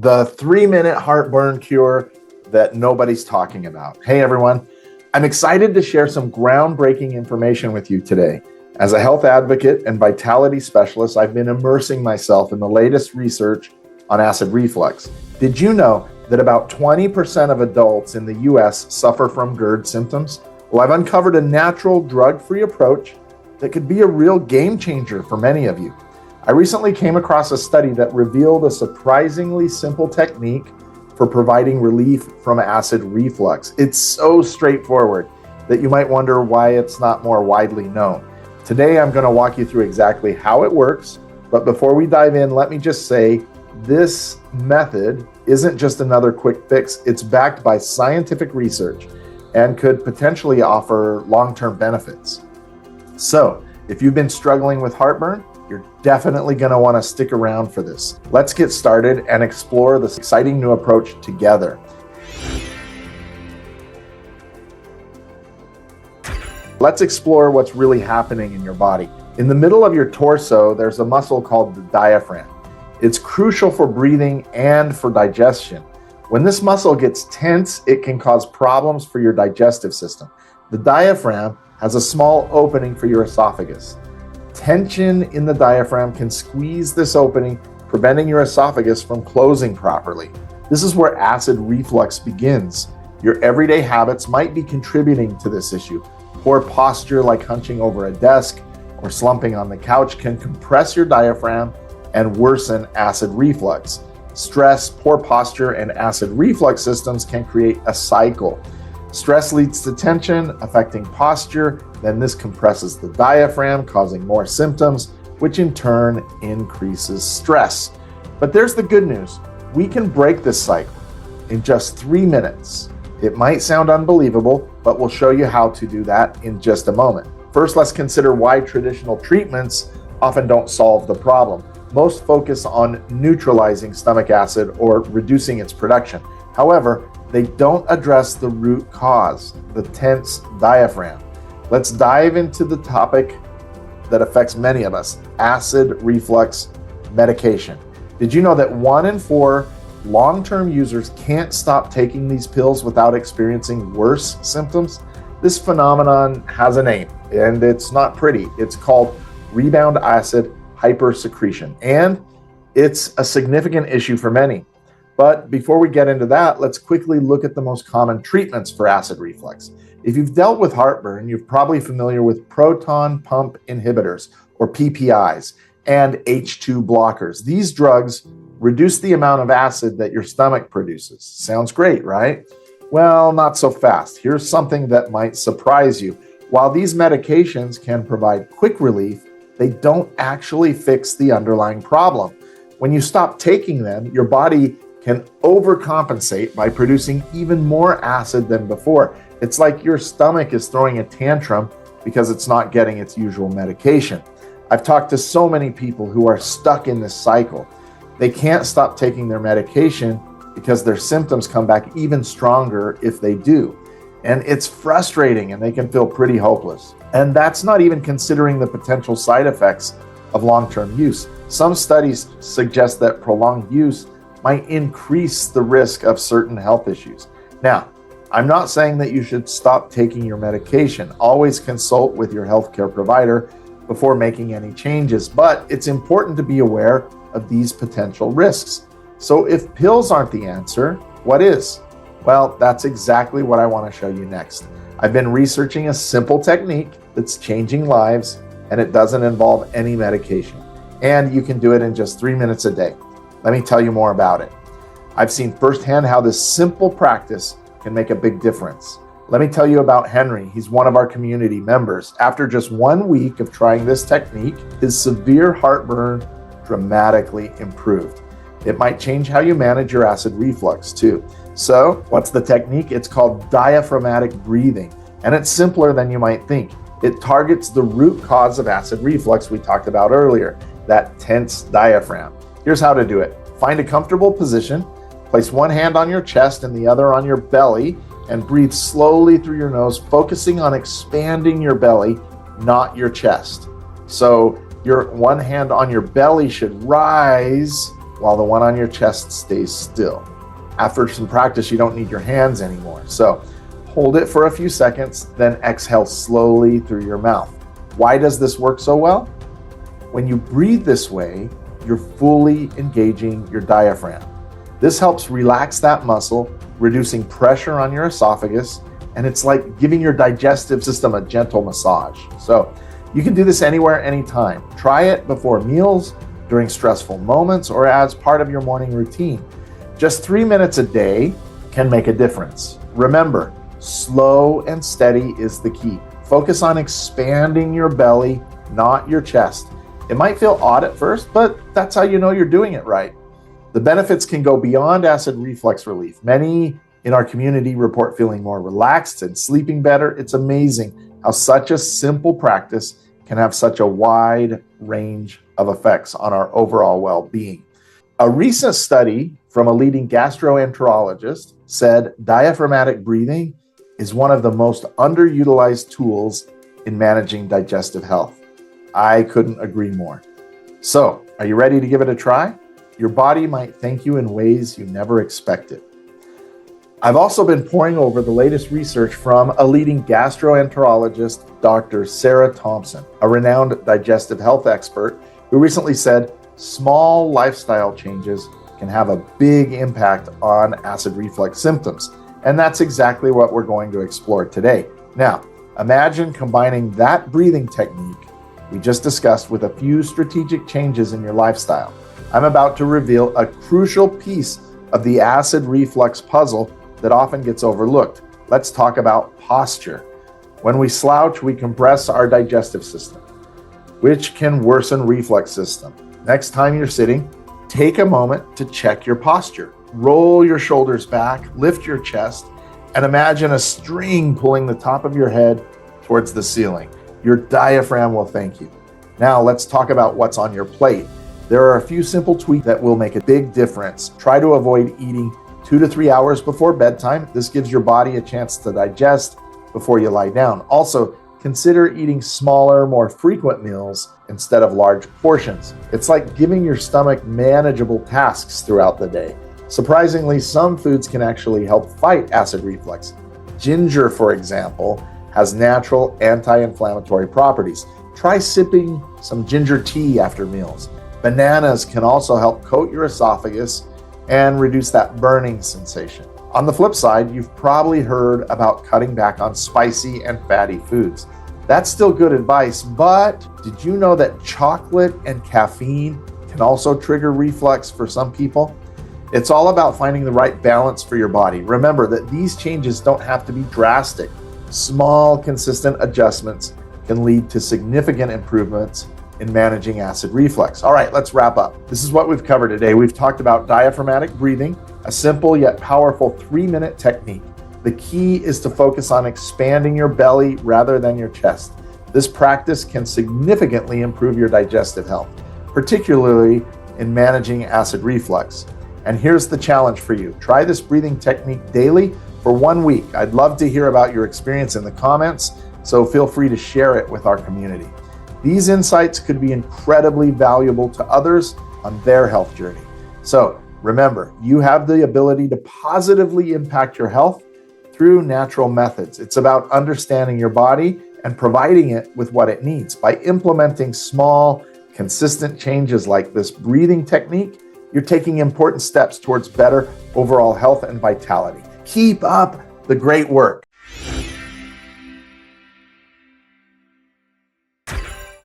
the 3-minute heartburn cure that nobody's talking about. Hey everyone, I'm excited to share some groundbreaking information with you today. As a health advocate and vitality specialist, I've been immersing myself in the latest research on acid reflux. Did you know that about 20% of adults in the US suffer from GERD symptoms? Well, I've uncovered a natural drug-free approach that could be a real game changer for many of you. I recently came across a study that revealed a surprisingly simple technique for providing relief from acid reflux. It's so straightforward that you might wonder why it's not more widely known. Today, I'm going to walk you through exactly how it works. But before we dive in, let me just say this method isn't just another quick fix. It's backed by scientific research and could potentially offer long-term benefits. So if you've been struggling with heartburn, you're definitely going to want to stick around for this. Let's get started and explore this exciting new approach together. Let's explore what's really happening in your body. In the middle of your torso, there's a muscle called the diaphragm. It's crucial for breathing and for digestion. When this muscle gets tense, it can cause problems for your digestive system. The diaphragm has a small opening for your esophagus. Tension in the diaphragm can squeeze this opening, preventing your esophagus from closing properly. This is where acid reflux begins. Your everyday habits might be contributing to this issue. Poor posture, like hunching over a desk or slumping on the couch, can compress your diaphragm and worsen acid reflux. Stress, poor posture, and acid reflux systems can create a cycle. Stress leads to tension, affecting posture. Then this compresses the diaphragm, causing more symptoms, which in turn increases stress. But there's the good news. We can break this cycle in just 3 minutes. It might sound unbelievable, but we'll show you how to do that in just a moment. First, let's consider why traditional treatments often don't solve the problem. Most focus on neutralizing stomach acid or reducing its production. However, they don't address the root cause, the tense diaphragm. Let's dive into the topic that affects many of us, acid reflux medication. Did you know that 1 in 4 long-term users can't stop taking these pills without experiencing worse symptoms? This phenomenon has a name, and it's not pretty. It's called rebound acid hypersecretion, and it's a significant issue for many. But before we get into that, let's quickly look at the most common treatments for acid reflux. If you've dealt with heartburn, you're probably familiar with proton pump inhibitors, or PPIs, and H2 blockers. These drugs reduce the amount of acid that your stomach produces. Sounds great, right? Well, not so fast. Here's something that might surprise you. While these medications can provide quick relief, they don't actually fix the underlying problem. When you stop taking them, your body can overcompensate by producing even more acid than before. It's like your stomach is throwing a tantrum because it's not getting its usual medication. I've talked to so many people who are stuck in this cycle. They can't stop taking their medication because their symptoms come back even stronger if they do. And it's frustrating, and they can feel pretty hopeless. And that's not even considering the potential side effects of long-term use. Some studies suggest that prolonged use might increase the risk of certain health issues. Now, I'm not saying that you should stop taking your medication. Always consult with your healthcare provider before making any changes, but it's important to be aware of these potential risks. So if pills aren't the answer, what is? Well, that's exactly what I want to show you next. I've been researching a simple technique that's changing lives, and it doesn't involve any medication. And you can do it in just 3 minutes a day. Let me tell you more about it. I've seen firsthand how this simple practice can make a big difference. Let me tell you about Henry. He's one of our community members. After just 1 week of trying this technique, his severe heartburn dramatically improved. It might change how you manage your acid reflux too. So, what's the technique? It's called diaphragmatic breathing, and it's simpler than you might think. It targets the root cause of acid reflux we talked about earlier, that tense diaphragm. Here's how to do it. Find a comfortable position, place one hand on your chest and the other on your belly, and breathe slowly through your nose, focusing on expanding your belly, not your chest. So your one hand on your belly should rise while the one on your chest stays still. After some practice, you don't need your hands anymore. So hold it for a few seconds, then exhale slowly through your mouth. Why does this work so well? When you breathe this way, you're fully engaging your diaphragm. This helps relax that muscle, reducing pressure on your esophagus, and it's like giving your digestive system a gentle massage. So you can do this anywhere, anytime. Try it before meals, during stressful moments, or as part of your morning routine. Just 3 minutes a day can make a difference. Remember, slow and steady is the key. Focus on expanding your belly, not your chest. It might feel odd at first, but that's how you know you're doing it right. The benefits can go beyond acid reflux relief. Many in our community report feeling more relaxed and sleeping better. It's amazing how such a simple practice can have such a wide range of effects on our overall well-being. A recent study from a leading gastroenterologist said diaphragmatic breathing is one of the most underutilized tools in managing digestive health. I couldn't agree more. So, are you ready to give it a try? Your body might thank you in ways you never expected. I've also been poring over the latest research from a leading gastroenterologist, Dr. Sarah Thompson, a renowned digestive health expert, who recently said small lifestyle changes can have a big impact on acid reflux symptoms. And that's exactly what we're going to explore today. Now, imagine combining that breathing technique we just discussed with a few strategic changes in your lifestyle. I'm about to reveal a crucial piece of the acid reflux puzzle that often gets overlooked. Let's talk about posture. When we slouch, we compress our digestive system, which can worsen reflux system. Next time you're sitting, take a moment to check your posture. Roll your shoulders back, lift your chest, and imagine a string pulling the top of your head towards the ceiling. Your diaphragm will thank you. Now let's talk about what's on your plate. There are a few simple tweaks that will make a big difference. Try to avoid eating 2 to 3 hours before bedtime. This gives your body a chance to digest before you lie down. Also, consider eating smaller, more frequent meals instead of large portions. It's like giving your stomach manageable tasks throughout the day. Surprisingly, some foods can actually help fight acid reflux. Ginger, for example, has natural anti-inflammatory properties. Try sipping some ginger tea after meals. Bananas can also help coat your esophagus and reduce that burning sensation. On the flip side, you've probably heard about cutting back on spicy and fatty foods. That's still good advice, but did you know that chocolate and caffeine can also trigger reflux for some people? It's all about finding the right balance for your body. Remember that these changes don't have to be drastic. Small, consistent adjustments can lead to significant improvements in managing acid reflux. All right, let's wrap up. This is what we've covered today. We've talked about diaphragmatic breathing, a simple yet powerful 3-minute technique. The key is to focus on expanding your belly rather than your chest. This practice can significantly improve your digestive health, particularly in managing acid reflux. And here's the challenge for you. Try this breathing technique daily for 1 week. I'd love to hear about your experience in the comments, so feel free to share it with our community. These insights could be incredibly valuable to others on their health journey. So remember, you have the ability to positively impact your health through natural methods. It's about understanding your body and providing it with what it needs. By implementing small, consistent changes like this breathing technique, you're taking important steps towards better overall health and vitality. Keep up the great work.